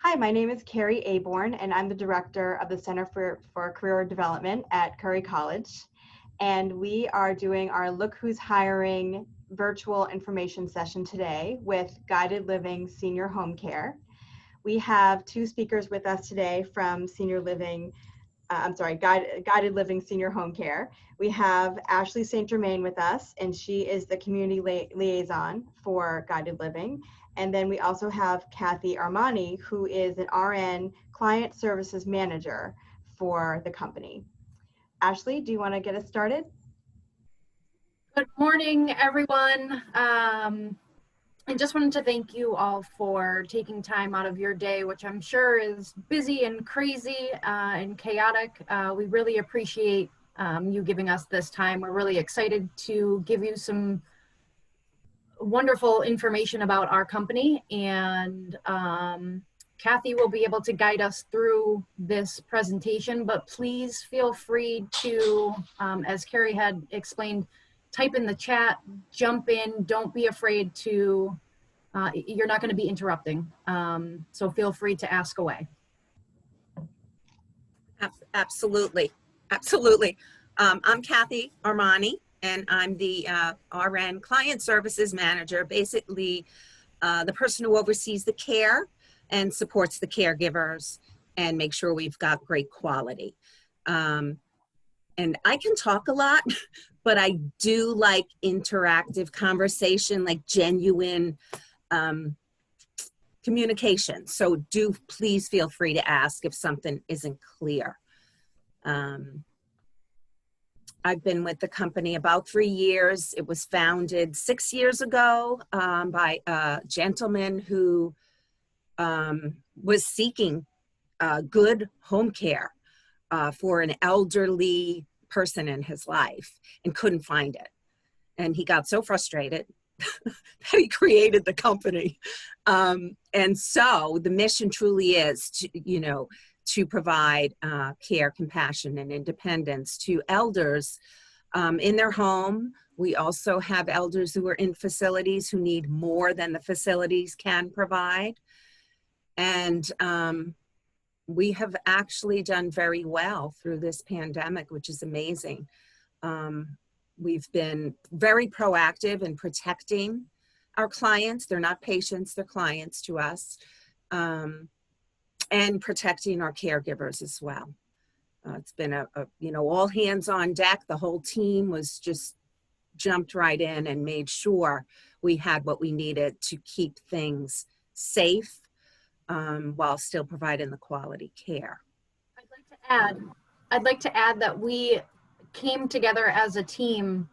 Hi, my name is Carrie Aborn, and I'm the director of the Center for Career Development at Curry College. And we are doing our Look Who's Hiring virtual information session today with Guided Living Senior Home Care. We have two speakers with us today from Guided Living Senior Home Care. We have Ashley St. Germain with us, and she is the community liaison for Guided Living. And then we also have Kathy Armani, who is an RN Client Services Manager for the company. Ashley, do you want to get us started? Good morning, everyone. I just wanted to thank you all for taking time out of your day, which I'm sure is busy and crazy and chaotic. We really appreciate you giving us this time. We're really excited to give you some wonderful information about our company, and Kathy will be able to guide us through this presentation, but please feel free to, as Carrie had explained, type in the chat, jump in, don't be afraid to, you're not going to be interrupting. So feel free to ask away. Absolutely. Absolutely. I'm Kathy Armani, and I'm the RN Client Services Manager, basically the person who oversees the care and supports the caregivers and make sure we've got great quality. And I can talk a lot, but I do like interactive conversation, like genuine communication. So do please feel free to ask if something isn't clear. I've been with the company about 3 years. It was founded 6 years ago by a gentleman who was seeking good home care for an elderly person in his life and couldn't find it. And he got so frustrated that he created the company. And so the mission truly is to provide care, compassion, and independence to elders in their home. We also have elders who are in facilities who need more than the facilities can provide. And we have actually done very well through this pandemic, which is amazing. We've been very proactive in protecting our clients. They're not patients, they're clients to us. And protecting our caregivers as well. It's been all hands on deck. The whole team was just jumped right in and made sure we had what we needed to keep things safe while still providing the quality care. I'd like to add that we came together as a team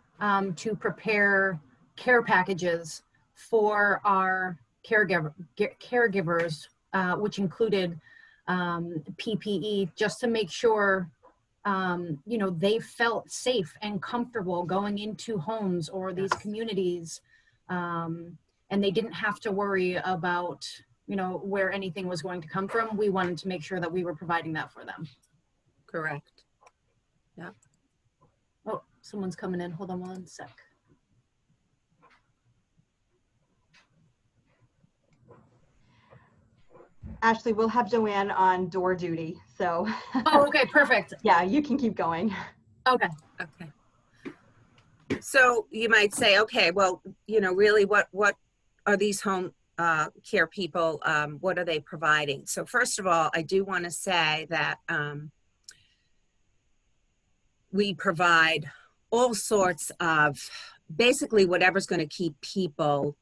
to prepare care packages for our caregivers, which included PPE, just to make sure they felt safe and comfortable going into homes or these communities, and they didn't have to worry about where anything was going to come from. We wanted to make sure that we were providing that for them. Correct. Yeah. Oh, someone's coming in. Hold on one sec. Ashley, we'll have Joanne on door duty, so. Oh, okay, perfect. Yeah, you can keep going. Okay. Okay. So you might say, okay, well, really what are these home care people, what are they providing? So first of all, I do want to say that we provide all sorts of, basically whatever's going to keep people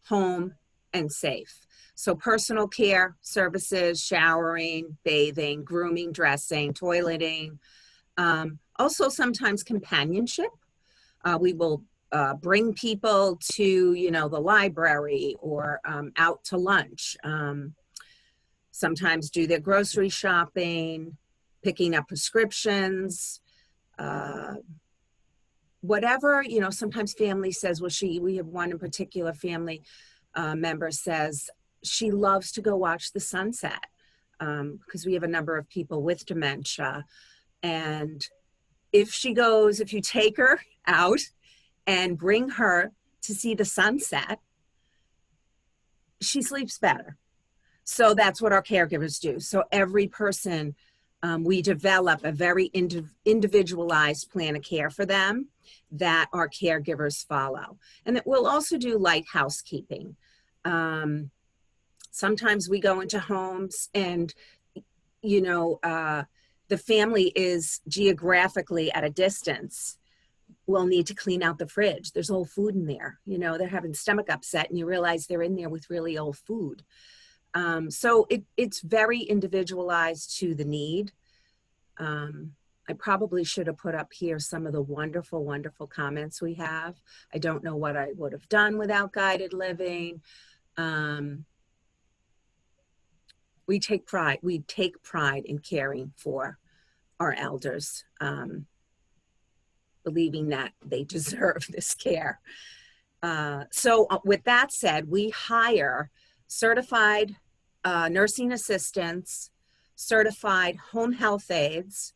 home and safe. So personal care services, showering, bathing, grooming, dressing, toileting, also sometimes companionship. We will bring people to, the library or out to lunch. Sometimes do their grocery shopping, picking up prescriptions, whatever, sometimes family says, well, we have one in particular family member says she loves to go watch the sunset because we have a number of people with dementia. And if you take her out and bring her to see the sunset, she sleeps better. So that's what our caregivers do. So every person, we develop a very individualized plan of care for them that our caregivers follow. And that we'll also do light housekeeping. Sometimes we go into homes and, the family is geographically at a distance. We'll need to clean out the fridge. There's old food in there. They're having stomach upset and you realize they're in there with really old food. So it's very individualized to the need. I probably should have put up here some of the wonderful, wonderful comments we have. I don't know what I would have done without guided living. We take pride in caring for our elders, believing that they deserve this care. So with that said, we hire certified nursing assistants, certified home health aides,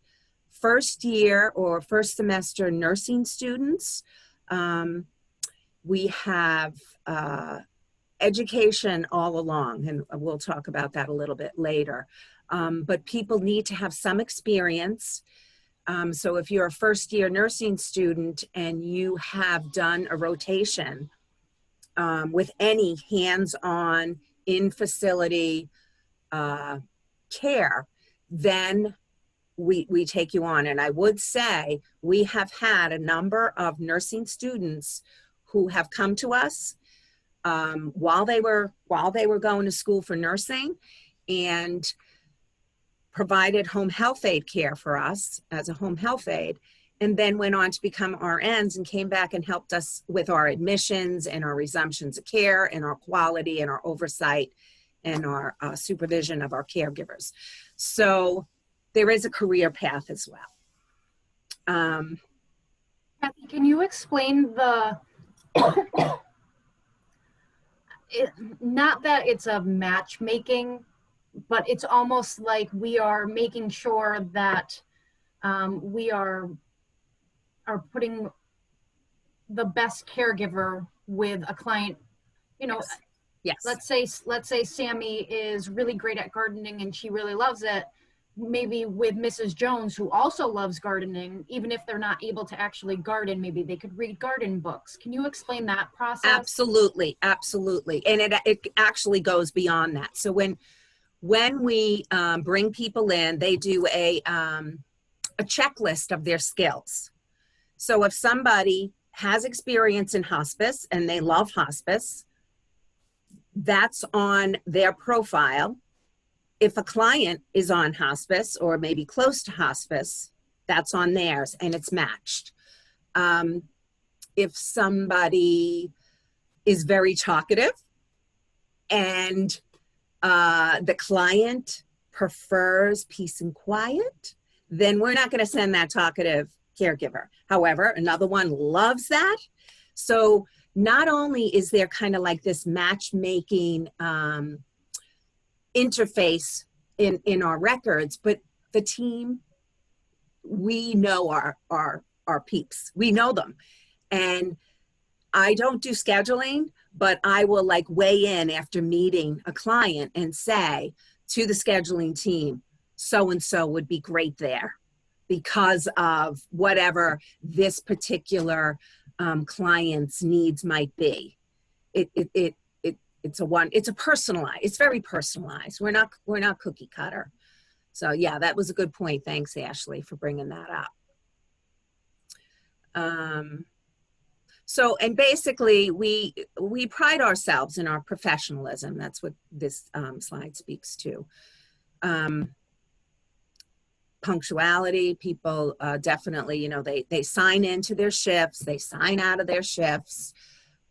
first year or first semester nursing students. We have education all along, and we'll talk about that a little bit later. But people need to have some experience. So if you're a first year nursing student and you have done a rotation with any hands-on in-facility care, then we take you on. And I would say we have had a number of nursing students who have come to us while they were going to school for nursing and provided home health aide care for us as a home health aide, and then went on to become RNs and came back and helped us with our admissions and our resumptions of care and our quality and our oversight and our supervision of our caregivers. So there is a career path as well. Kathy, can you explain not that it's a matchmaking, but it's almost like we are making sure that we are putting the best caregiver with a client. Yes. Let's say Sammy is really great at gardening and she really loves it. Maybe with Mrs. Jones, who also loves gardening, even if they're not able to actually garden, maybe they could read garden books. Can you explain that process? Absolutely. And it actually goes beyond that. So when we bring people in, they do a checklist of their skills. So if somebody has experience in hospice and they love hospice, that's on their profile. If a client is on hospice or maybe close to hospice, that's on theirs and it's matched. If somebody is very talkative and the client prefers peace and quiet, then we're not going to send that talkative caregiver. However, another one loves that. So not only is there kind of like this matchmaking interface in our records, but the team, we know our peeps. We know them. And I don't do scheduling, but I will like weigh in after meeting a client and say to the scheduling team, so-and-so would be great there because of whatever this particular client's needs might be. It's a personalized, it's very personalized. We're not cookie cutter. So yeah, that was a good point. Thanks, Ashley, for bringing that up. So, and basically we pride ourselves in our professionalism. That's what this slide speaks to. Punctuality, people definitely, they sign into their shifts, they sign out of their shifts.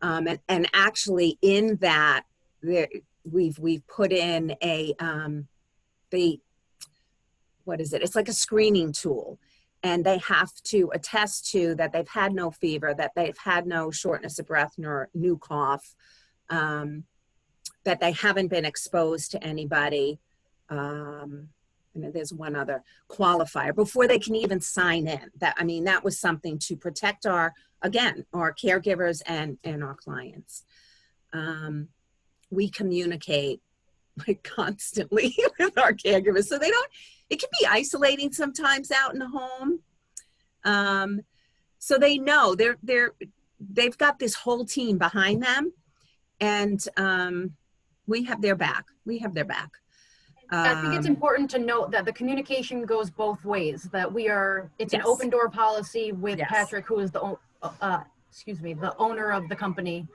And actually in that, we've put in it's like a screening tool. And they have to attest to that they've had no fever, that they've had no shortness of breath nor new cough, that they haven't been exposed to anybody. And there's one other qualifier before they can even sign in. That was something to protect our caregivers and our clients. We communicate like constantly with our caregivers. So it can be isolating sometimes out in the home. So they know they've got this whole team behind them, and we have their back. I think it's important to note that the communication goes both ways, that it's an open door policy with Patrick, who is the owner of the company.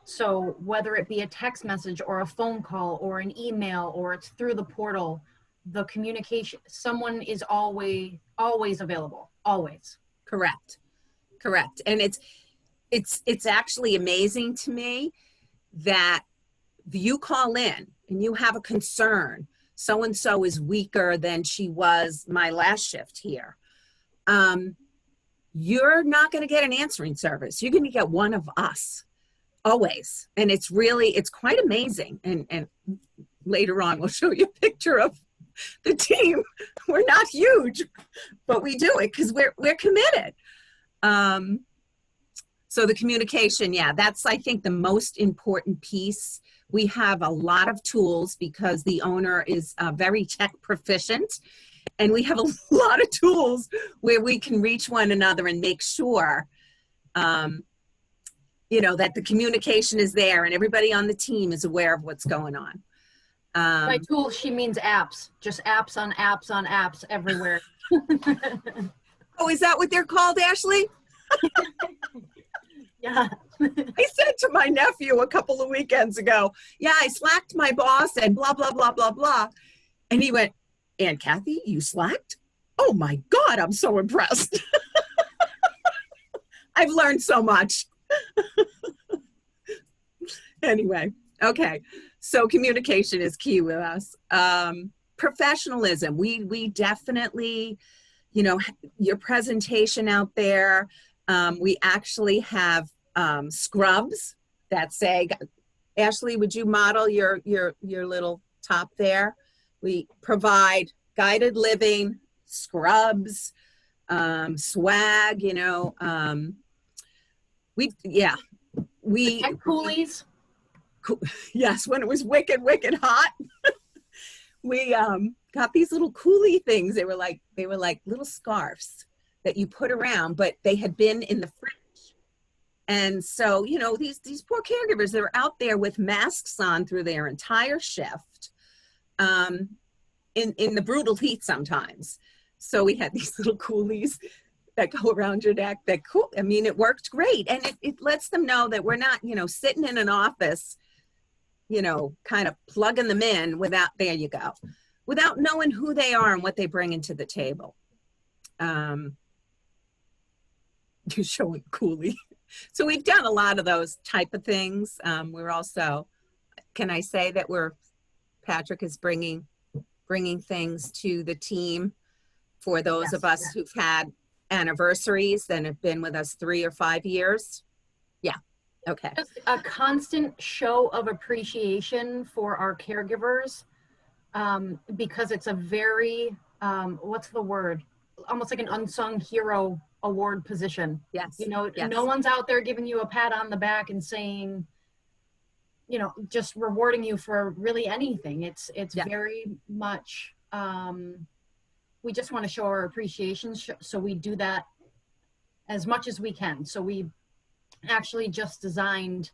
So whether it be a text message or a phone call or an email, or it's through the portal, the communication, someone is always available, always. Correct. And it's actually amazing to me that you call in and you have a concern, so-and-so is weaker than she was my last shift here. You're not going to get an answering service. You're going to get one of us, always. And it's quite amazing. And later on, we'll show you a picture of the team. We're not huge, but we do it because we're committed. So the communication, that's, I think, the most important piece. We have a lot of tools because the owner is very tech proficient, and we have a lot of tools where we can reach one another and make sure, that the communication is there and everybody on the team is aware of what's going on. By tools, she means apps, just apps on apps on apps everywhere. Oh, is that what they're called, Ashley? Yeah. I said to my nephew a couple of weekends ago, I slacked my boss and blah, blah, blah, blah, blah. And he went, "Aunt Kathy, you slacked? Oh my God, I'm so impressed." I've learned so much. Anyway, okay. So communication is key with us. Professionalism. We definitely, your presentation out there. We actually have scrubs that say, Ashley, would you model your little top there? We provide guided living, scrubs, swag, Tech coolies. Yes, when it was wicked hot, we got these little coolie things. They were like little scarves that you put around, but they had been in the fridge. And so, these poor caregivers that are out there with masks on through their entire shift, in the brutal heat sometimes. So we had these little coolies that go around your neck it worked great. And it lets them know that we're not, sitting in an office, kind of plugging them in without knowing who they are and what they bring into the table. You're showing coolie. So we've done a lot of those type of things. We're also, can I say that Patrick is bringing things to the team for those of us who've had anniversaries that have been with us 3 or 5 years. Yeah. Okay. Just a constant show of appreciation for our caregivers, because it's a very, what's the word? Almost like an unsung hero award position. Yes. Yes. No one's out there giving you a pat on the back and saying, just rewarding you for really anything. It's very much, we just want to show our appreciation. So we do that as much as we can. So we actually just designed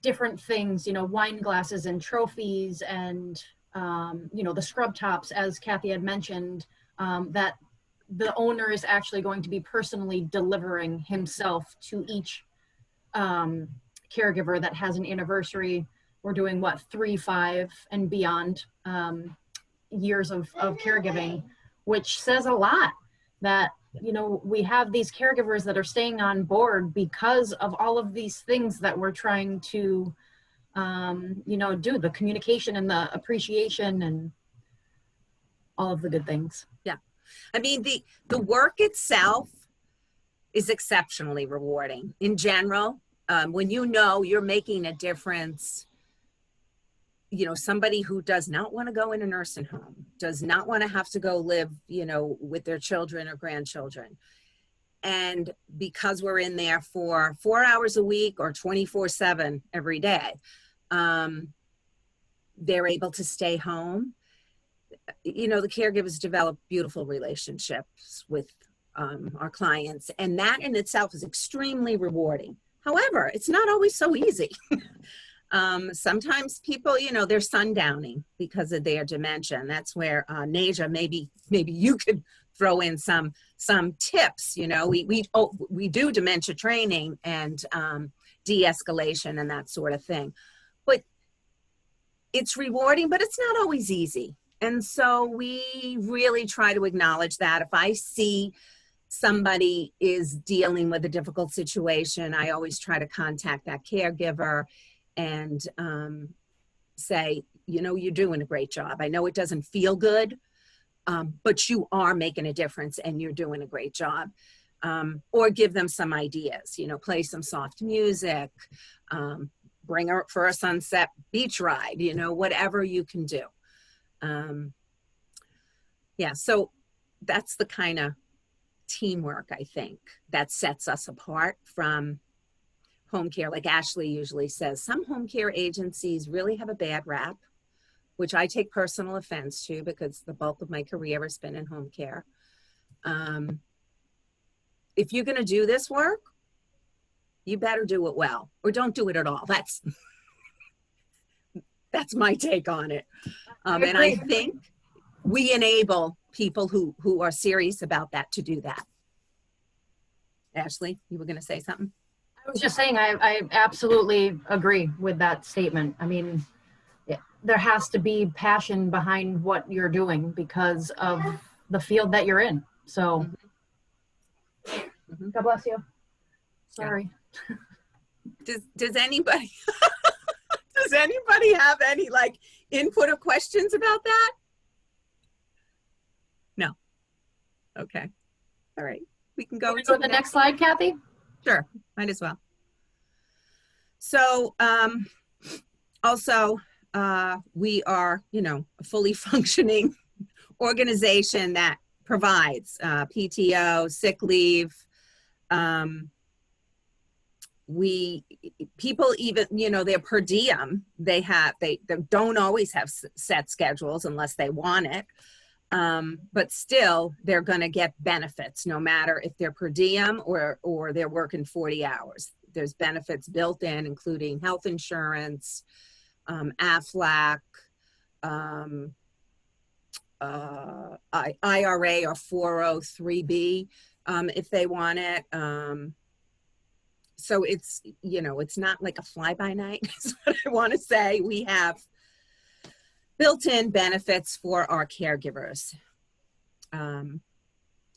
different things, wine glasses and trophies and, the scrub tops, as Kathy had mentioned, that the owner is actually going to be personally delivering himself to each caregiver that has an anniversary. We're doing 3, 5 and beyond years of caregiving, which says a lot that, we have these caregivers that are staying on board because of all of these things that we're trying to, do, the communication and the appreciation and all of the good things. Yeah. I mean, the work itself is exceptionally rewarding in general. When you're making a difference, somebody who does not want to go in a nursing home, does not want to have to go live, with their children or grandchildren. And because we're in there for 4 hours a week or 24/7 every day, they're able to stay home. You know, the caregivers develop beautiful relationships with our clients, and that in itself is extremely rewarding. However, it's not always so easy. Sometimes people, you know, they're sundowning because of their dementia. And that's where Naja, maybe you could throw in some tips. You know, we do dementia training and de-escalation and that sort of thing. But it's rewarding, but it's not always easy. And so we really try to acknowledge that. If I see somebody is dealing with a difficult situation, I always try to contact that caregiver and say, you know, you're doing a great job. I know it doesn't feel good, but you are making a difference and you're doing a great job. Or give them some ideas, you know, play some soft music, bring her for a sunset beach ride, you know, whatever you can do. Yeah, so that's the kind of teamwork, I think, that sets us apart from home care. Like Ashley usually says, some home care agencies really have a bad rap, which I take personal offense to because the bulk of my career has been in home care. If you're going to do this work, you better do it well, or don't do it at all. That's my take on it. And I think we enable people who are serious about that to do that. Ashley, you were going to say something? I was just saying, I absolutely agree with that statement. I mean, there has to be passion behind what you're doing because of the field that you're in. So, God bless you. Sorry. Yeah. Does anybody does anybody have any like input or questions about that? No. Okay. All right. We can go to the next slide, Kathy. Sure, might as well. So also we are, you know, a fully functioning organization that provides PTO, sick leave. People even, you know, they're per diem. They don't always have set schedules unless they want it. But still, they're going to get benefits no matter if they're per diem or they're working 40 hours. There's benefits built in, including health insurance, AFLAC, IRA or 403B if they want it. So it's, you know, it's not like a fly-by-night is what I want to say. We have built-in benefits for our caregivers.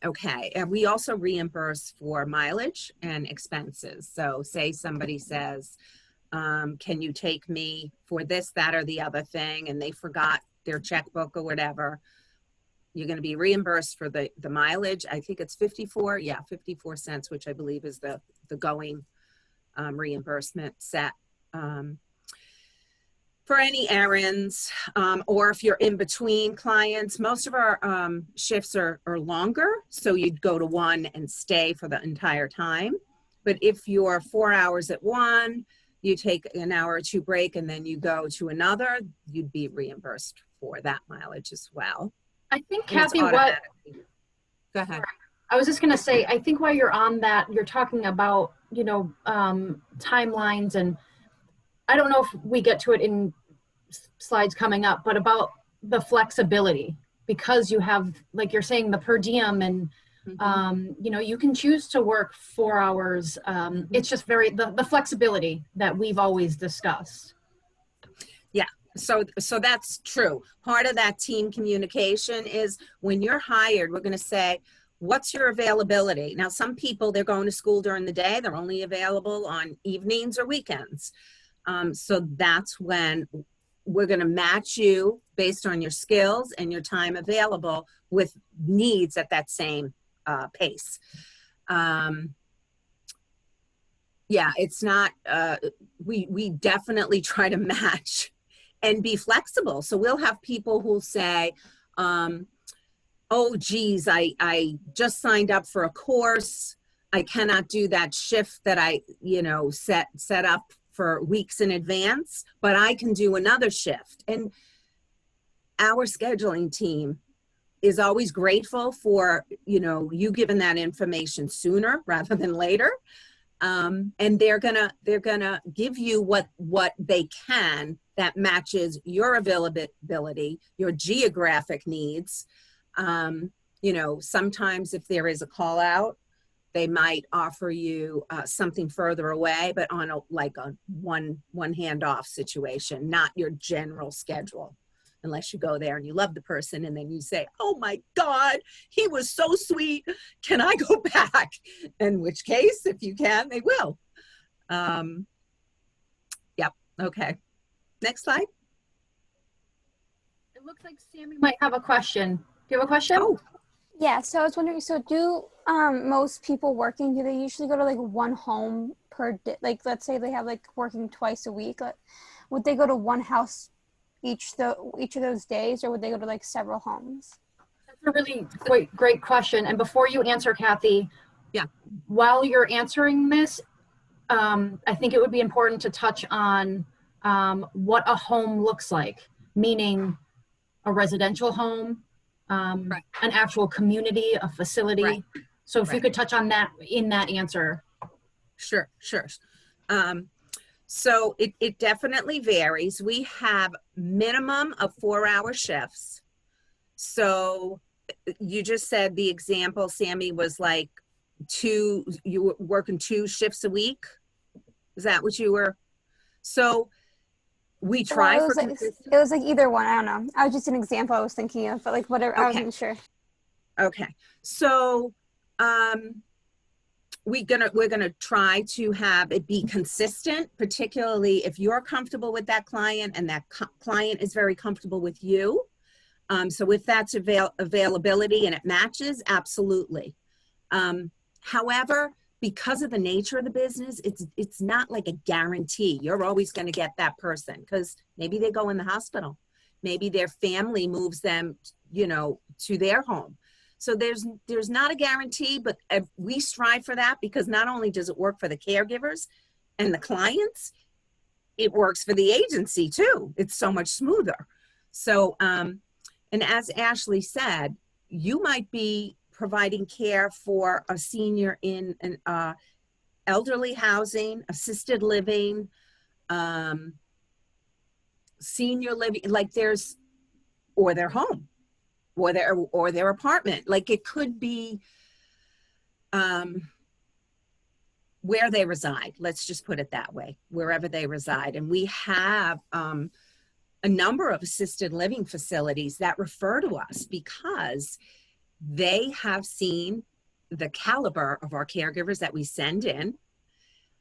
Okay, and we also reimburse for mileage and expenses. So say somebody says, can you take me for this, that, or the other thing, and they forgot their checkbook or whatever, you're going to be reimbursed for the mileage. I think it's 54 cents, which I believe is the going reimbursement set. For any errands, or if you're in between clients, most of our shifts are longer, so you'd go to one and stay for the entire time. But if you're 4 hours at one, you take an hour or two break and then you go to another, you'd be reimbursed for that mileage as well. I think, Kathy, what? Go ahead. I was just going to say, I think while you're on that, you're talking about, you know, timelines, and I don't know if we get to it in slides coming up, but about the flexibility, because you have, like you're saying, the per diem, and you know, you can choose to work 4 hours. It's just the flexibility that we've always discussed. Yeah. So that's true. Part of that team communication is when you're hired, we're going to say, what's your availability? Now, some people, they're going to school during the day. They're only available on evenings or weekends. So that's when we're going to match you based on your skills and your time available with needs at that same pace. Yeah, it's not, we definitely try to match and be flexible. So we'll have people who'll say, oh, geez, I just signed up for a course. I cannot do that shift that I, you know, set up for weeks in advance, but I can do another shift. And our scheduling team is always grateful for, you know, you giving that information sooner rather than later. And they're gonna give you what they can that matches your availability, your geographic needs. You know, sometimes if there is a call out, they might offer you something further away, but on a one handoff situation, not your general schedule. Unless you go there and you love the person and then you say, oh my God, he was so sweet. Can I go back? In which case, if you can, they will. Yep. Okay. Next slide. It looks like Sammy might have a question. Do you have a question? Oh. Yeah, so I was wondering, so do most people working, do they usually go to like one home per day? Like, let's say they have like working twice a week. Would they go to one house each of those days, or would they go to like several homes? That's a really great question. And before you answer, Kathy, yeah, while you're answering this, I think it would be important to touch on what a home looks like, meaning a residential home, right. an actual community, a facility. Right. So if you could touch on that in that answer. Sure. So it definitely varies. We have minimum of 4-hour shifts. So you just said the example, Sammy, was like you were working 2 shifts a week. Is that what you were? So we try it was like either one. I don't know. I was just an example I was thinking of, but like whatever. Okay. I wasn't sure. Okay. So we're gonna try to have it be consistent, particularly if you're comfortable with that client and that client is very comfortable with you. So if that's availability and it matches, absolutely. However, because of the nature of the business, it's not like a guarantee. You're always going to get that person because maybe they go in the hospital. Maybe their family moves them, you know, to their home. So there's not a guarantee, but we strive for that because not only does it work for the caregivers and the clients, it works for the agency too. It's so much smoother. So, and as Ashley said, you might be providing care for a senior in an elderly housing, assisted living, senior living, like or their home. Or their apartment. Like it could be where they reside. Let's just put it that way, wherever they reside. And we have a number of assisted living facilities that refer to us because they have seen the caliber of our caregivers that we send in,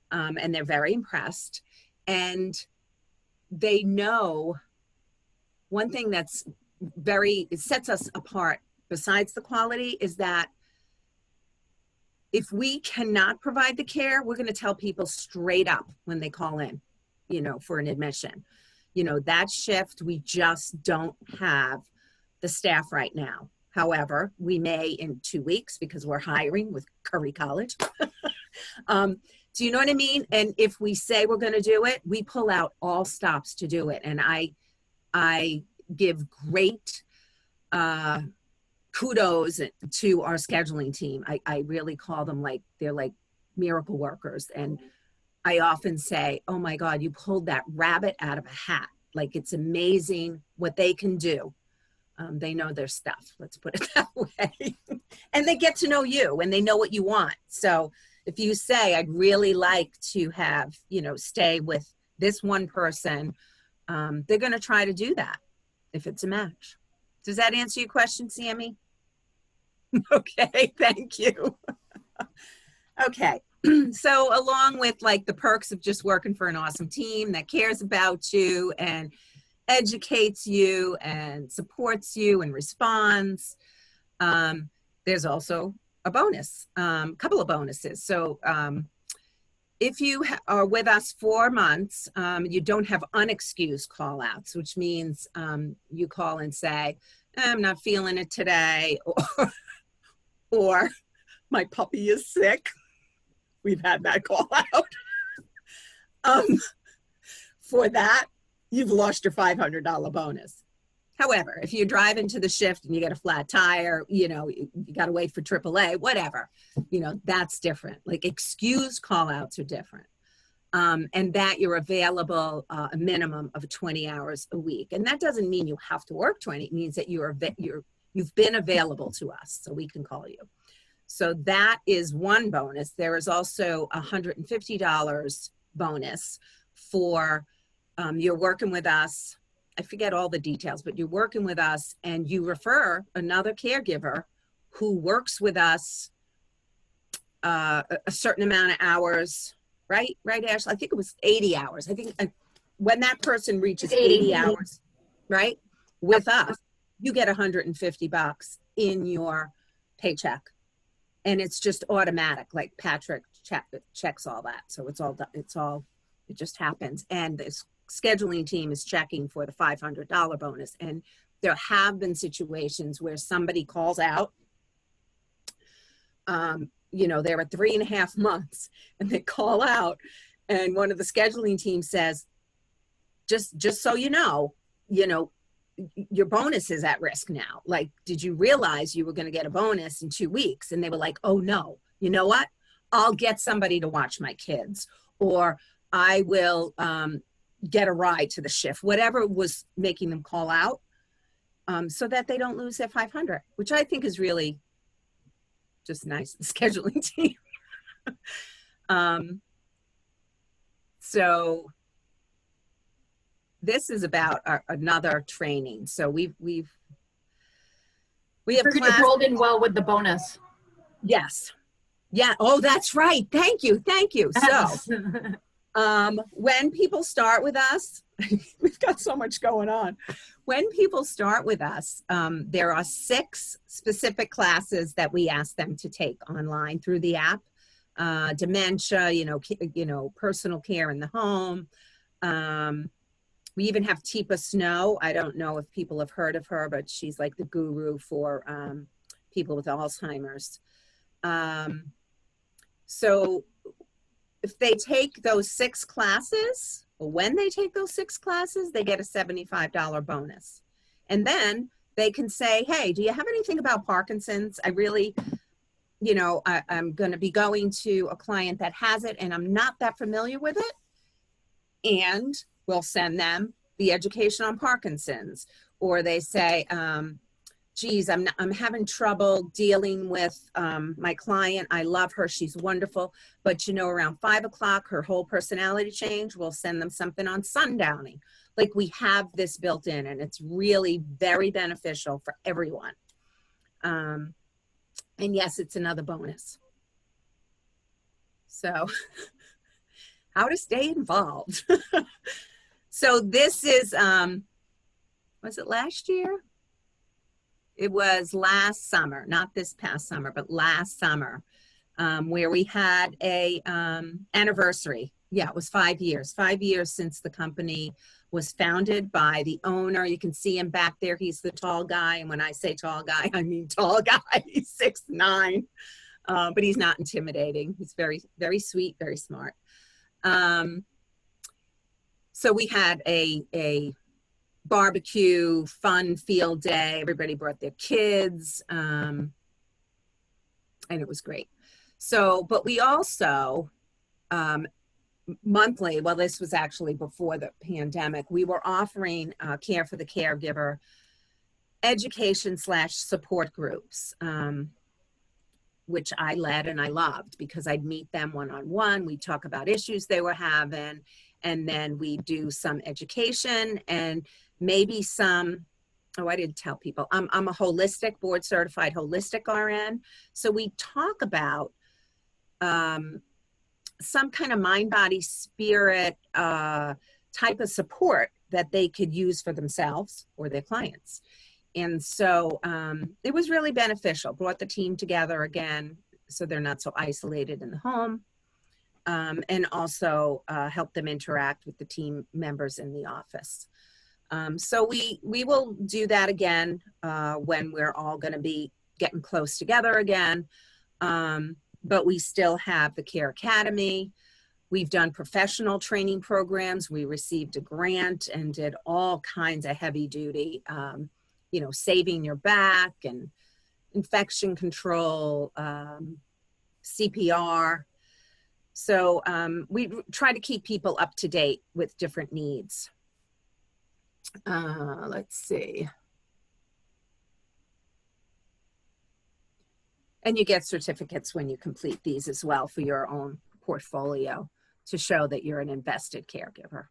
and they're very impressed. And they know one thing that's it sets us apart besides the quality is that if we cannot provide the care, we're going to tell people straight up when they call in, you know, for an admission, you know, that shift, we just don't have the staff right now. However, we may in 2 weeks because we're hiring with Curry College. Do you know what I mean? And if we say we're going to do it, we pull out all stops to do it. And I give great kudos to our scheduling team. I really call them they're like miracle workers. And I often say, oh my God, you pulled that rabbit out of a hat. Like it's amazing what they can do. They know their stuff, let's put it that way. And they get to know you and they know what you want. So if you say, I'd really like to have, you know, stay with this one person, they're going to try to do that if it's a match. Does that answer your question, Sammy? Okay, thank you. Okay, so along with like the perks of just working for an awesome team that cares about you and educates you and supports you and responds, there's also a bonus, couple of bonuses. So if you are with us 4 months, you don't have unexcused call outs, which means you call and say, I'm not feeling it today, or my puppy is sick. We've had that call out. for that, you've lost your $500 bonus. However, if you're driving to the shift and you get a flat tire, you know, you got to wait for AAA, whatever, you know, that's different. Like excused call outs are different. And that you're available a minimum of 20 hours a week. And that doesn't mean you have to work 20. It means that you've been available to us, so we can call you. So that is one bonus. There is also a $150 bonus for you're working with us. I forget all the details, but you're working with us and you refer another caregiver who works with us a certain amount of hours, right, Ashley? I think it was 80 hours. I think when that person reaches 80 hours, right, with us, you get $150 in your paycheck. And it's just automatic, like Patrick checks all that. So it just happens. And this scheduling team is checking for the $500 bonus. And there have been situations where somebody calls out, you know, they're at 3.5 months and they call out and one of the scheduling team says, just so you know, your bonus is at risk now. Like, did you realize you were going to get a bonus in 2 weeks? And they were like, oh no, you know what? I'll get somebody to watch my kids, or I will get a ride to the shift, whatever was making them call out, so that they don't lose their 500, which I think is really just nice, the scheduling team. So this is about another training. So we have class rolled in well with the bonus. Yes. Yeah. Oh, that's right. Thank you. So when people start with us, we've got so much going on. When people start with us, there are 6 specific classes that we ask them to take online through the app. Dementia, personal care in the home. We even have Teepa Snow. I don't know if people have heard of her, but she's like the guru for people with Alzheimer's. So if they take those 6 classes, or when they take those 6 classes, they get a $75 bonus. And then they can say, hey, do you have anything about Parkinson's? I really, I'm going to be going to a client that has it and I'm not that familiar with it. And we'll send them the education on Parkinson's. Or they say, geez, I'm having trouble dealing with my client. I love her. She's wonderful. But, around 5 o'clock, her whole personality changed. We'll send them something on sundowning. Like, we have this built in, and it's really very beneficial for everyone. And yes, it's another bonus. So how to stay involved. So this is, was it last year? It was last summer, not this past summer, but last summer, where we had a anniversary. Yeah, it was 5 years. 5 years since the company was founded by the owner. You can see him back there. He's the tall guy. And when I say tall guy, I mean tall guy. He's 6'9", but he's not intimidating. He's very, very sweet, very smart. So we had a barbecue, fun field day. Everybody brought their kids, and it was great. So, but we also, monthly, well, this was actually before the pandemic, we were offering Care for the Caregiver education/support groups, which I led and I loved, because I'd meet them one-on-one. We'd talk about issues they were having, and then we do some education and maybe some, I didn't tell people, I'm a holistic, board certified holistic RN. So we talk about some kind of mind, body, spirit type of support that they could use for themselves or their clients. And so it was really beneficial, brought the team together again, so they're not so isolated in the home, and also help them interact with the team members in the office. So we will do that again when we're all going to be getting close together again. But we still have the Care Academy. We've done professional training programs. We received a grant and did all kinds of heavy duty, you know, saving your back and infection control, CPR. So we try to keep people up to date with different needs. Let's see. And you get certificates when you complete these as well for your own portfolio to show that you're an invested caregiver.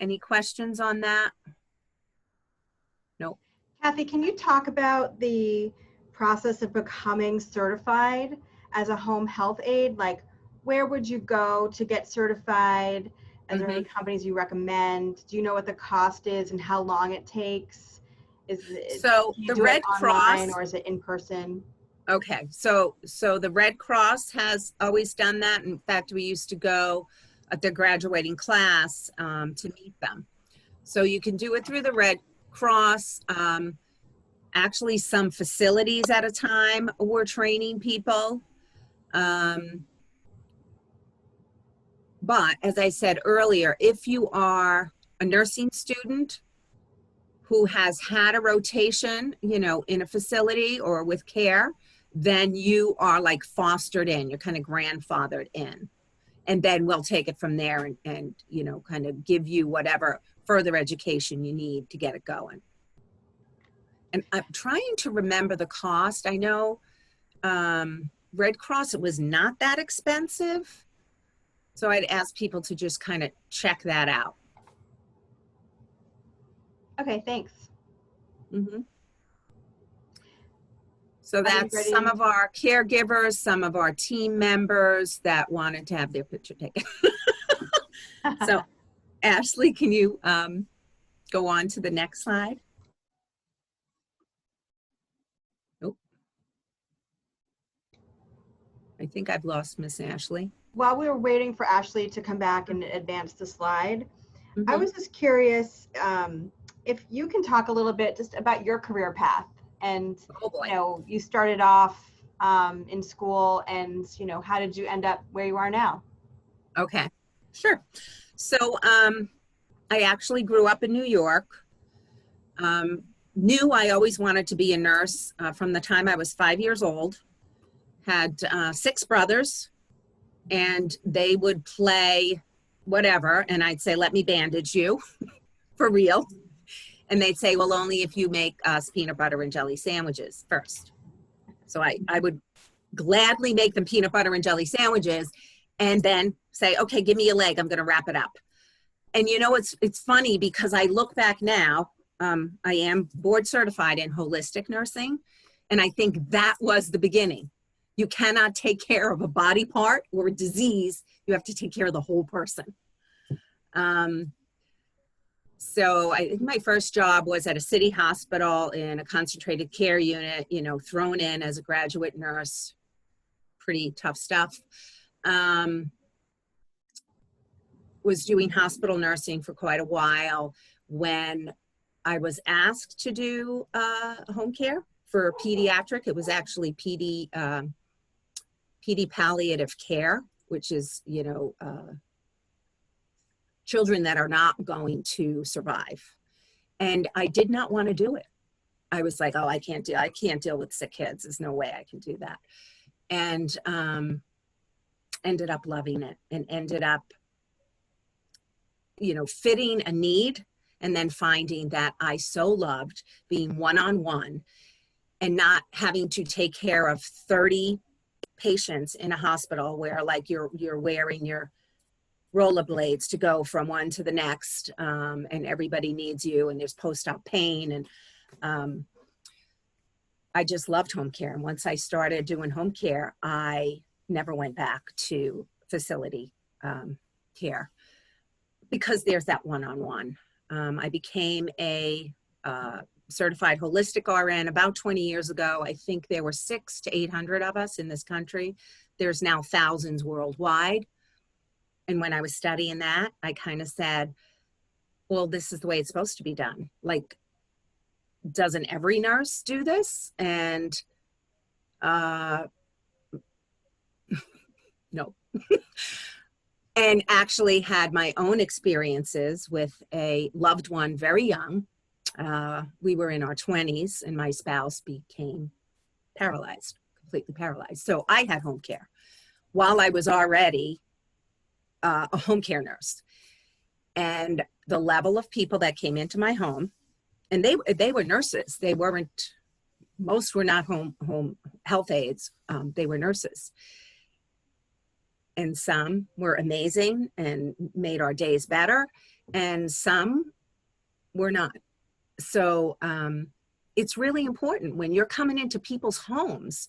Any questions on that? Nope. Kathy, can you talk about the process of becoming certified as a home health aide? Like, where would you go to get certified? Are there any companies you recommend? Do you know what the cost is and how long it takes? So the Red Cross, or is it in person? Okay, so the Red Cross has always done that. In fact, we used to go at their graduating class to meet them. So you can do it through the Red Cross. Actually, some facilities at a time were training people. But as I said earlier, if you are a nursing student who has had a rotation, you know, in a facility or with care, then you are like fostered in, you're kind of grandfathered in. And then we'll take it from there and you know, kind of give you whatever further education you need to get it going. And I'm trying to remember the cost. I know Red Cross, it was not that expensive. So I'd ask people to just kind of check that out. Okay, thanks. Mm-hmm. So that's some of our caregivers, some of our team members that wanted to have their picture taken. So Ashley, can you go on to the next slide? Nope. I think I've lost Miss Ashley. While we were waiting for Ashley to come back and advance the slide, I was just curious if you can talk a little bit just about your career path. And, you know, you started off in school and, you know, how did you end up where you are now? Okay, sure. So I actually grew up in New York. Knew I always wanted to be a nurse from the time I was 5 years old. Had 6 brothers, and they would play whatever, and I'd say, let me bandage you, for real. And they'd say, well, only if you make us peanut butter and jelly sandwiches first. So I would gladly make them peanut butter and jelly sandwiches and then say, okay, give me a leg, I'm gonna wrap it up. And you know, it's funny because I look back now, I am board certified in holistic nursing, and I think that was the beginning. You cannot take care of a body part or a disease, you have to take care of the whole person. So I think my first job was at a city hospital in a concentrated care unit, you know, thrown in as a graduate nurse, pretty tough stuff. Was doing hospital nursing for quite a while when I was asked to do home care for pediatric. It was actually PD palliative care, which is, you know, children that are not going to survive. And I did not want to do it. I was like, oh, I can't deal with sick kids. There's no way I can do that. And ended up loving it and ended up, you know, fitting a need and then finding that I so loved being one-on-one and not having to take care of 30 patients in a hospital where like you're wearing your rollerblades to go from one to the next, and everybody needs you, and there's post-op pain, and I just loved home care. And once I started doing home care, I never went back to facility care because there's that one-on-one. I became a certified holistic RN about 20 years ago. I think there were 600 to 800 of us in this country. There's now thousands worldwide. And when I was studying that, I kind of said, well, this is the way it's supposed to be done. Like, doesn't every nurse do this? And no. And actually had my own experiences with a loved one very young. We were in our 20s and my spouse became paralyzed, completely paralyzed. So I had home care while I was already a home care nurse. And the level of people that came into my home, and they were nurses. They weren't, most were not home health aides. They were nurses. And some were amazing and made our days better, and some were not. So it's really important when you're coming into people's homes,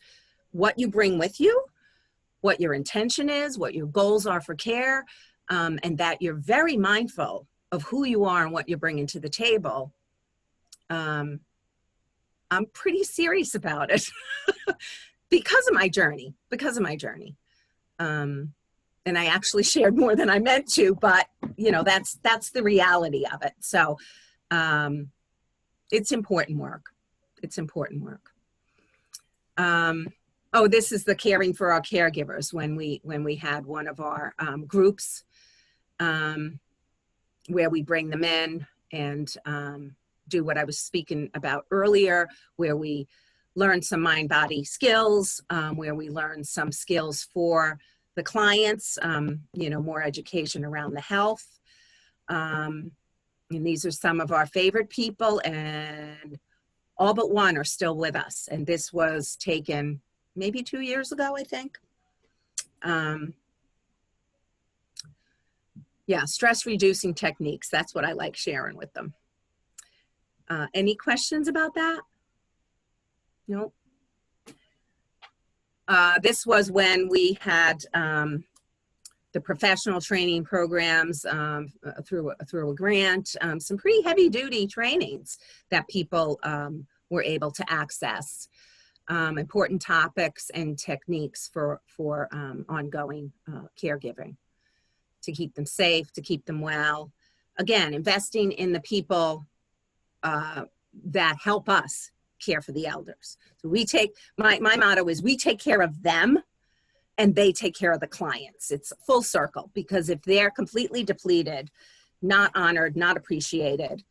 what you bring with you, what your intention is, what your goals are for care, and that you're very mindful of who you are and what you're bringing to the table. I'm pretty serious about it because of my journey, and I actually shared more than I meant to, but you know, that's the reality of it. So it's important work. It's important work. Oh, this is the caring for our caregivers when we had one of our groups where we bring them in and do what I was speaking about earlier, where we learn some mind-body skills, where we learn some skills for the clients, you know, more education around the health. And these are some of our favorite people, and all but one are still with us. And this was taken maybe 2 years ago, I think. Yeah, stress reducing techniques. That's what I like sharing with them. Any questions about that? Nope. This was when we had the professional training programs through a grant, some pretty heavy duty trainings that people were able to access. Important topics and techniques for ongoing caregiving, to keep them safe, to keep them well. Again, investing in the people that help us care for the elders. So we take, my motto is we take care of them and they take care of the clients. It's full circle, because if they're completely depleted, not honored, not appreciated,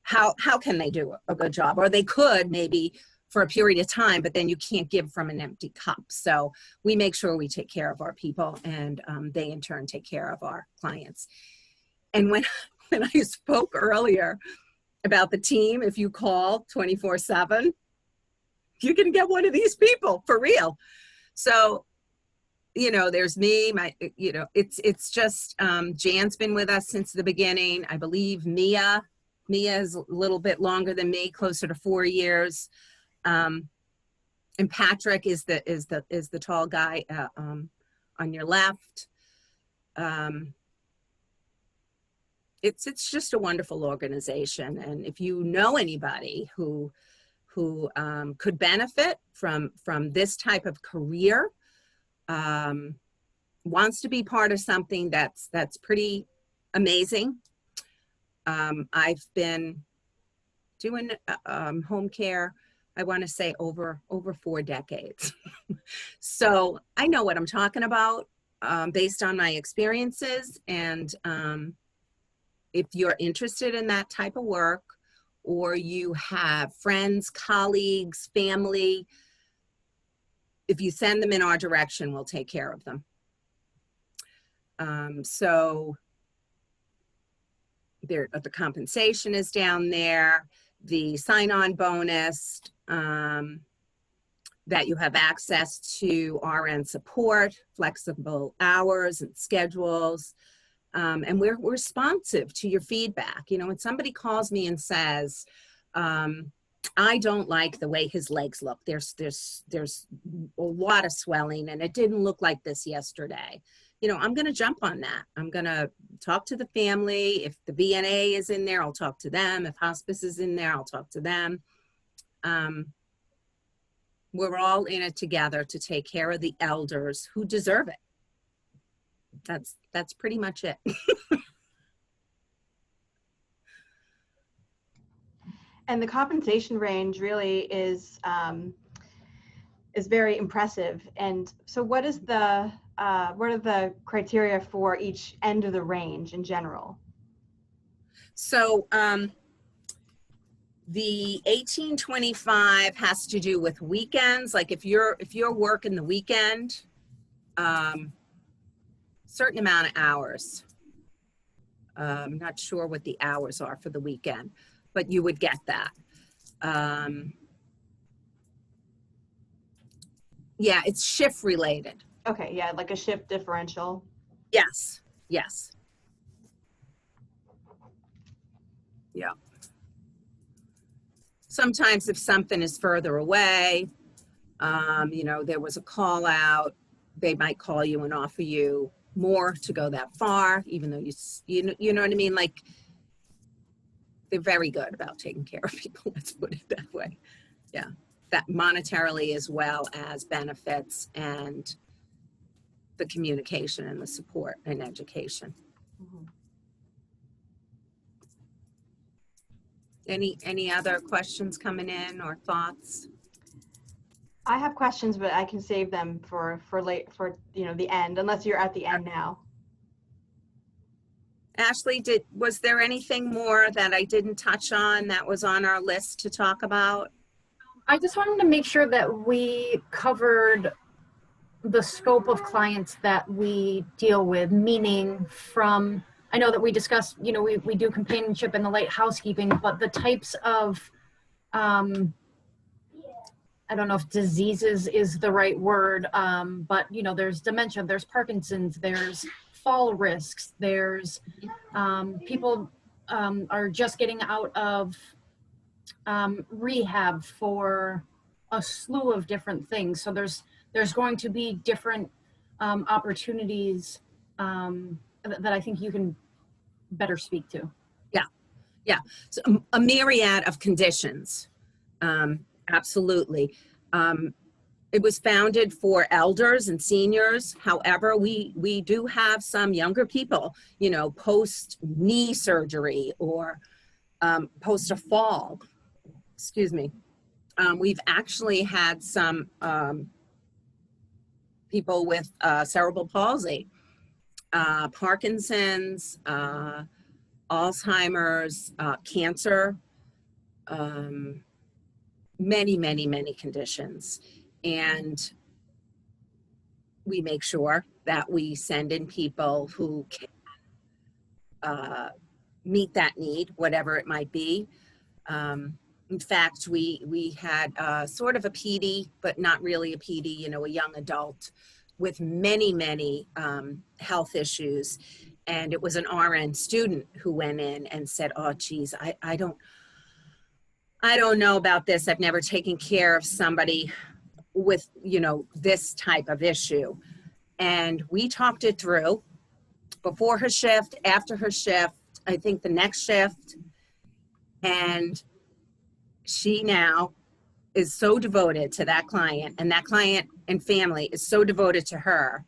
how can they do a good job? Or they could maybe for a period of time, but then you can't give from an empty cup. So we make sure we take care of our people, and they in turn take care of our clients. And when I spoke earlier about the team, if you call 24/7, you can get one of these people for real. So, you know, there's me, you know, it's just, Jan's been with us since the beginning. I believe Mia is a little bit longer than me, closer to 4 years. And Patrick is the tall guy on your left. It's just a wonderful organization, and if you know anybody who could benefit from this type of career, wants to be part of something that's pretty amazing. I've been doing home care, I want to say over 4 decades. So I know what I'm talking about based on my experiences. And if you're interested in that type of work, or you have friends, colleagues, family, if you send them in our direction, we'll take care of them. So the compensation is down there, the sign-on bonus, that you have access to RN support, flexible hours and schedules, and we're responsive to your feedback. You know, when somebody calls me and says, I don't like the way his legs look, there's a lot of swelling and it didn't look like this yesterday. You know, I'm going to jump on that. I'm going to talk to the family. If the VNA is in there, I'll talk to them. If hospice is in there, I'll talk to them. We're all in it together to take care of the elders who deserve it. That's pretty much it. And the compensation range really is is very impressive. And so what are the criteria for each end of the range in general? So the 1825 has to do with weekends. Like if you're working the weekend, certain amount of hours. I'm not sure what the hours are for the weekend, but you would get that. Yeah, it's shift related. Okay, yeah, like a shift differential. Yes, yes. Yeah. Sometimes if something is further away, you know, there was a call out, they might call you and offer you more to go that far, even though you know what I mean? Like, they're very good about taking care of people, let's put it that way. Yeah, that monetarily as well as benefits and the communication and the support and education. Mm-hmm. Any other questions coming in or thoughts? I have questions, but I can save them for the end, unless you're at the end now. Ashley, was there anything more that I didn't touch on that was on our list to talk about? I just wanted to make sure that we covered the scope of clients that we deal with, meaning from, I know that we discussed, you know, we do companionship and the light housekeeping, but the types of, I don't know if diseases is the right word, but you know, there's dementia, there's Parkinson's, there's fall risks, there's people are just getting out of rehab for a slew of different things. So there's going to be different opportunities that I think you can better speak to. Yeah, so a myriad of conditions. Absolutely. It was founded for elders and seniors. However, we do have some younger people, you know, post knee surgery or post a fall. Excuse me. We've actually had some people with cerebral palsy, Parkinson's, Alzheimer's, cancer, many conditions. And we make sure that we send in people who can meet that need, whatever it might be. In fact, we had sort of a PD, but not really a PD, you know, a young adult with many health issues. And it was an RN student who went in and said, oh, geez, I don't know about this. I've never taken care of somebody with, you know, this type of issue. And we talked it through before her shift, after her shift, I think the next shift. And she now is so devoted to that client, and that client and family is so devoted to her.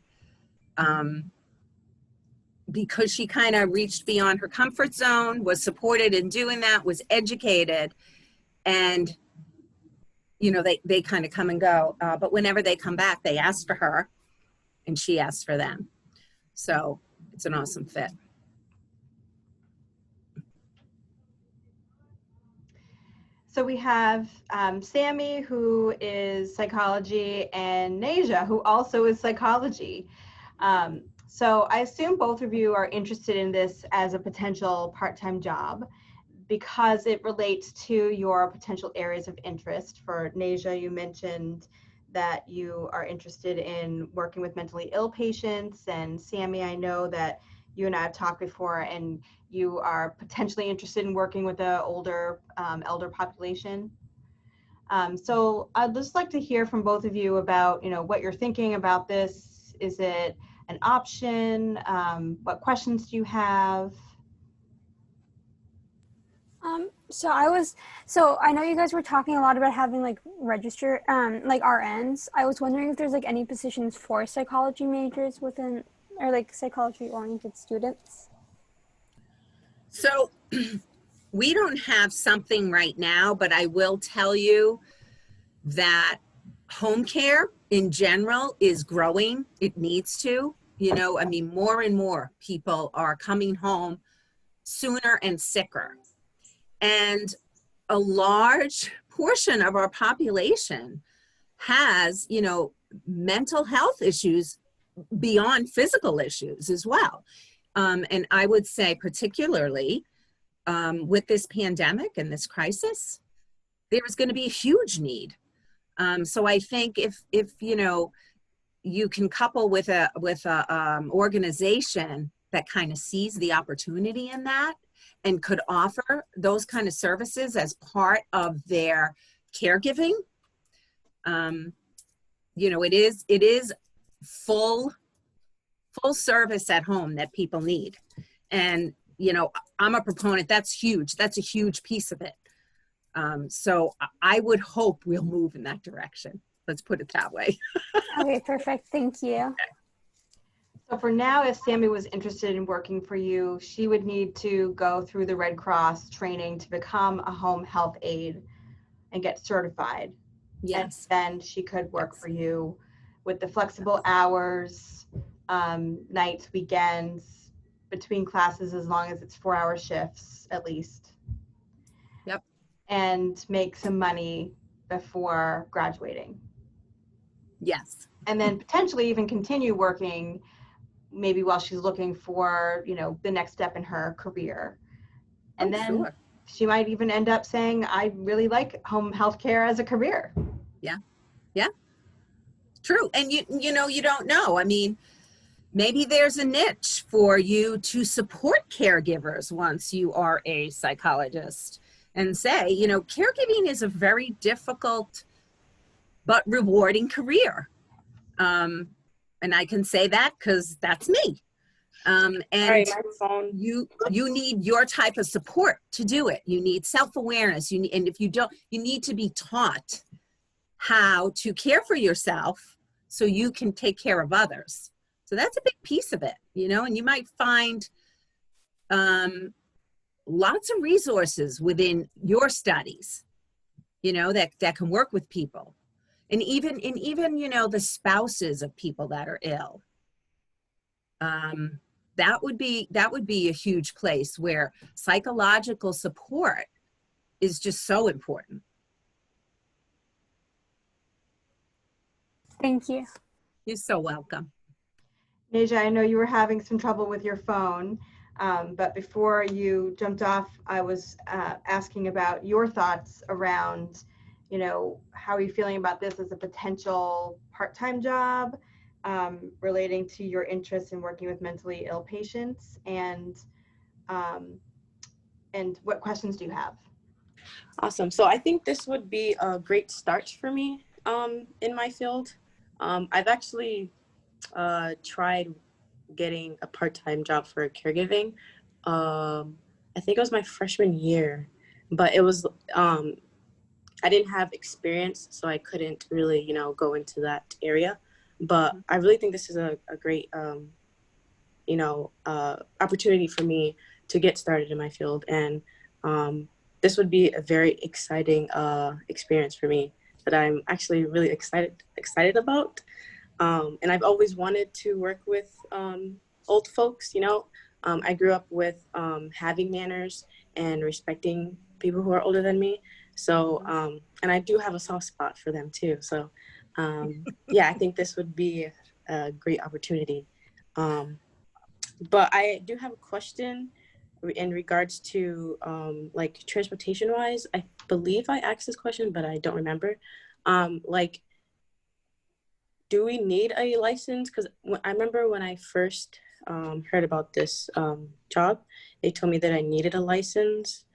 Because she kind of reached beyond her comfort zone, was supported in doing that, was educated, and you know, they kind of come and go. But whenever they come back, they ask for her and she asks for them. So it's an awesome fit. So we have Sammy, who is psychology, and Nasia, who also is psychology. So I assume both of you are interested in this as a potential part-time job because it relates to your potential areas of interest. For Nasia, you mentioned that you are interested in working with mentally ill patients, and Sammy, I know that you and I have talked before, and you are potentially interested in working with the older elder population. So I'd just like to hear from both of you about, you know, what you're thinking about this. Is it an option? What questions do you have? So I know you guys were talking a lot about having like register like RNs. I was wondering if there's like any positions for psychology majors within, or like psychology oriented students. So we don't have something right now, but I will tell you that home care in general is growing. It needs to, you know, I mean, more and more people are coming home sooner and sicker. And a large portion of our population has, you know, mental health issues beyond physical issues as well. And I would say particularly with this pandemic and this crisis, there is going to be a huge need. So I think if you know, you can couple with a organization that kind of sees the opportunity in that and could offer those kind of services as part of their caregiving, you know, it is full service at home that people need. And, you know, I'm a proponent. That's huge. That's a huge piece of it. So I would hope we'll move in that direction. Let's put it that way. Okay, perfect. Thank you. Okay. So for now, if Sammy was interested in working for you, she would need to go through the Red Cross training to become a home health aide and get certified. Yes. And then she could work for you with the flexible hours, nights, weekends, between classes, as long as it's 4-hour shifts at least. Yep. And make some money before graduating. Yes. And then potentially even continue working maybe while she's looking for, you know, the next step in her career. And then sure. she might even end up saying, I really like home health care as a career. Yeah. Yeah. True. And you know, you don't know. I mean, maybe there's a niche for you to support caregivers once you are a psychologist and say, you know, caregiving is a very difficult but rewarding career. And I can say that because that's me. And right, my phone. you need your type of support to do it. You need self-awareness. And if you don't, you need to be taught how to care for yourself so you can take care of others. So that's a big piece of it, you know, and you might find lots of resources within your studies, you know, that can work with people. And even, you know, the spouses of people that are ill. That would be a huge place where psychological support is just so important. Thank you. You're so welcome. Neja, I know you were having some trouble with your phone, but before you jumped off, I was asking about your thoughts around, you know, how are you feeling about this as a potential part-time job, relating to your interest in working with mentally ill patients, and what questions do you have? Awesome. So I think this would be a great start for me in my field. I've actually tried getting a part-time job for caregiving. I think it was my freshman year, but it was I didn't have experience, so I couldn't really, you know, go into that area. But I really think this is a great, you know, opportunity for me to get started in my field. And this would be a very exciting experience for me that I'm actually really excited about. And I've always wanted to work with old folks, you know. I grew up with having manners and respecting people who are older than me. So, and I do have a soft spot for them too. So, yeah, I think this would be a great opportunity. But I do have a question in regards to like transportation wise. I believe I asked this question, but I don't remember. Like, do we need a license? Because I remember when I first heard about this job, they told me that I needed a license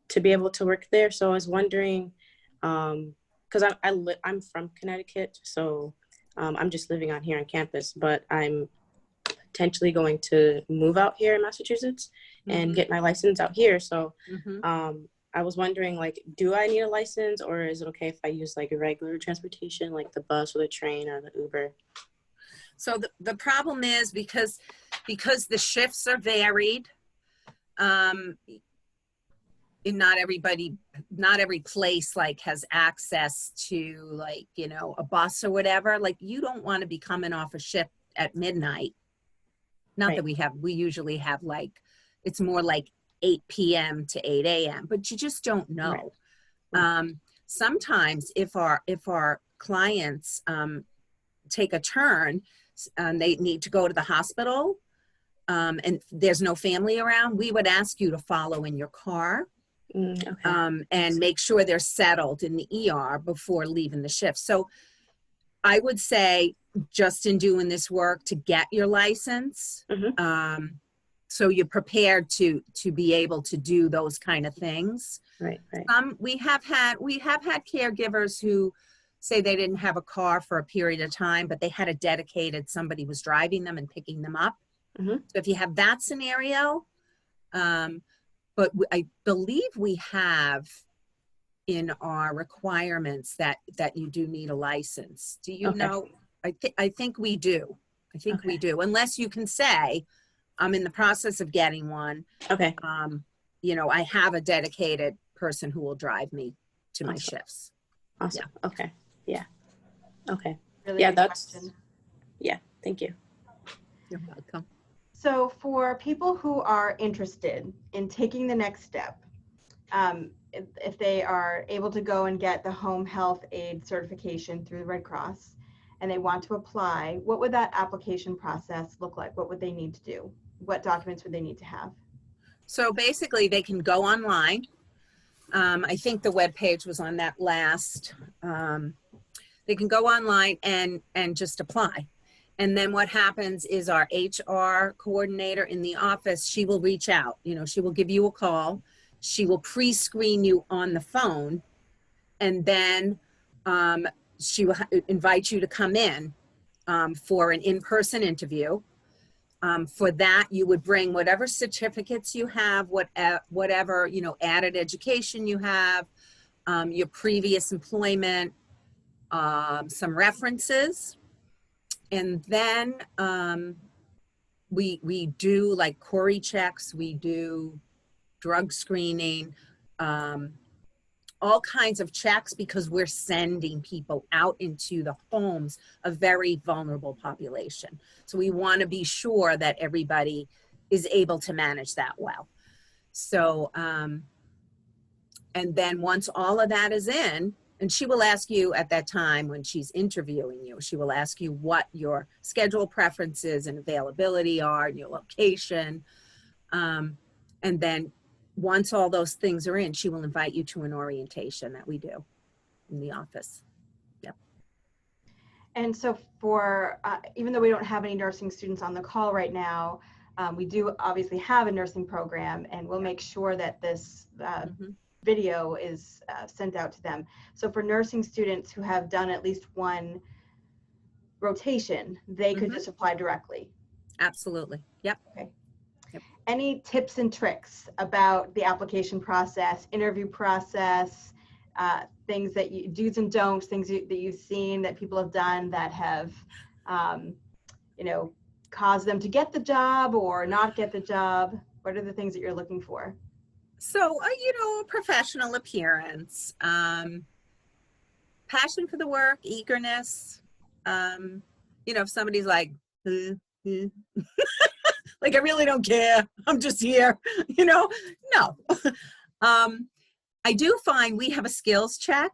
to be able to work there. So I was wondering, because I'm from Connecticut, so I'm just living out here on campus, but I'm potentially going to move out here in Massachusetts and get my license out here. So I was wondering, like, do I need a license, or is it okay if I use like a regular transportation, like the bus or the train or the Uber? So the problem is because the shifts are varied, not every place like has access to like, you know, a bus or whatever. Like you don't want to be coming off a shift at midnight. Not Right. that we usually have like, it's more like 8 p.m. to 8 a.m., but you just don't know. Right. Sometimes if our clients take a turn and they need to go to the hospital and there's no family around, we would ask you to follow in your car. Okay. And make sure they're settled in the ER before leaving the shift. So I would say just in doing this work to get your license, so you're prepared to be able to do those kind of things. Right. Right. We have had caregivers who say they didn't have a car for a period of time, but they had a dedicated, somebody was driving them and picking them up. So if you have that scenario, but I believe we have in our requirements that you do need a license. Do you know? I think we do. I think we do. Unless you can say, I'm in the process of getting one. Okay. You know, I have a dedicated person who will drive me to my shifts. Awesome. Yeah. Okay. Yeah. Okay. Really Yeah, good that's, question. yeah, thank you. You're welcome. So for people who are interested in taking the next step, if they are able to go and get the home health aid certification through the Red Cross and they want to apply, what would that application process look like? What would they need to do? What documents would they need to have? So basically they can go online. I think the webpage was on that last. They can go online and just apply. And then what happens is our HR coordinator in the office, she will reach out, you know, she will give you a call. She will pre-screen you on the phone. And then she will invite you to come in for an in-person interview. For that, you would bring whatever certificates you have, whatever, you know, added education you have, your previous employment, some references. And then we do like query checks, we do drug screening, all kinds of checks because we're sending people out into the homes of very vulnerable population. So we want to be sure that everybody is able to manage that well. So, and then once all of that is in, and she will ask you at that time when she's interviewing you, she will ask you what your schedule preferences and availability are and your location. And then once all those things are in, she will invite you to an orientation that we do in the office. Yep. And so for, even though we don't have any nursing students on the call right now, we do obviously have a nursing program, and we'll make sure that this video is sent out to them. So for nursing students who have done at least one rotation, they could just apply directly. Absolutely. Yep. Okay. Yep. Any tips and tricks about the application process, interview process, things that you, do's and don'ts, things that you've seen that people have done that have, you know, caused them to get the job or not get the job? What are the things that you're looking for? So, you know, professional appearance, passion for the work, eagerness. You know, if somebody's like, like, I really don't care, I'm just here, you know, no. I do find we have a skills check,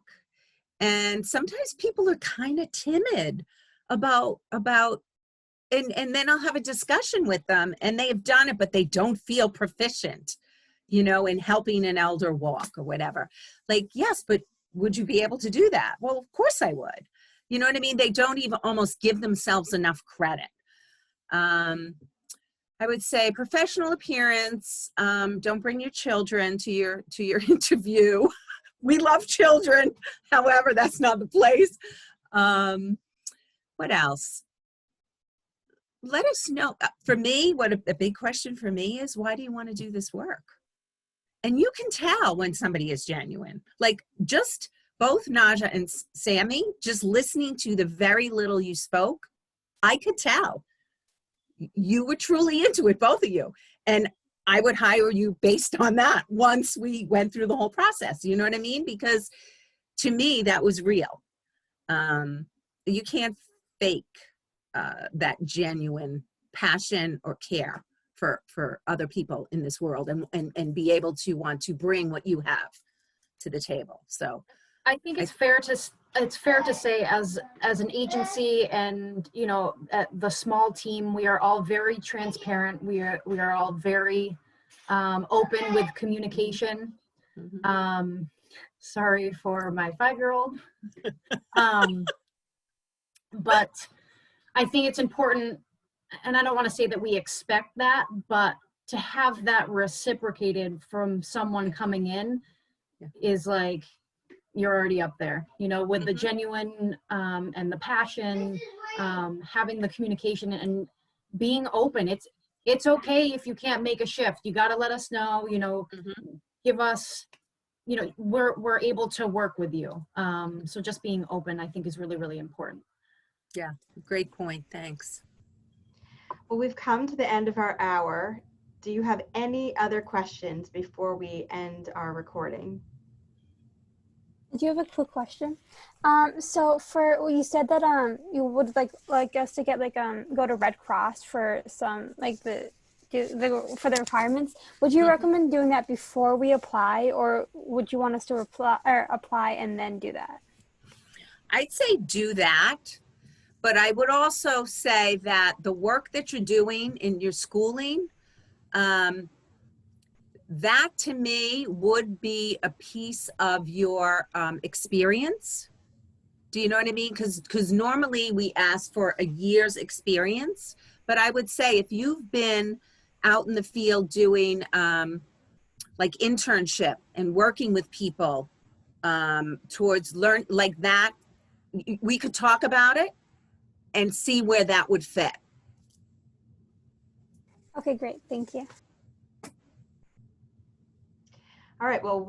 and sometimes people are kind of timid about and then I'll have a discussion with them and they have done it, but they don't feel proficient, you know, in helping an elder walk or whatever. Like, yes, but would you be able to do that? Well, of course I would. You know what I mean? They don't even almost give themselves enough credit. I would say professional appearance. Don't bring your children to your interview. We love children. However, that's not the place. What else? Let us know. For me, what a big question for me is, why do you want to do this work? And you can tell when somebody is genuine. Like, just both Naja and Sammy, just listening to the very little you spoke, I could tell you were truly into it, both of you. And I would hire you based on that once we went through the whole process. You know what I mean? Because to me, that was real. You can't fake that genuine passion or care for other people in this world, and be able to want to bring what you have to the table. So I think it's fair to say, as an agency, and the small team, we are all very transparent. We are all very open with communication. mhm. Sorry for my 5-year-old. But I think it's important, and I don't want to say that we expect that, but to have that reciprocated from someone coming in is like, you're already up there, with the genuine and the passion, having the communication and being open. It's okay if you can't make a shift. You got to let us know, give us, we're able to work with you. So just being open, I think, is really, really important. Yeah, great point. Thanks. Well, we've come to the end of our hour. Do you have any other questions before we end our recording? Do you have a quick question? So you said that you would like us to get go to Red Cross for some for the requirements. Would you recommend doing that before we apply, or would you want us to apply and then do that? I'd say do that, but I would also say that the work that you're doing in your schooling, that to me would be a piece of your experience. Do you know what I mean? Because normally we ask for a year's experience, but I would say if you've been out in the field doing like internship and working with people towards learn like that, we could talk about it and see where that would fit. Okay, great. Thank you. All right, well,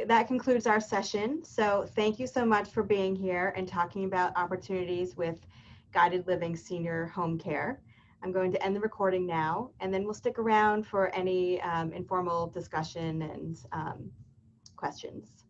that concludes our session. So thank you so much for being here and talking about opportunities with guided living senior home care. I'm going to end the recording now, and then we'll stick around for any informal discussion and questions.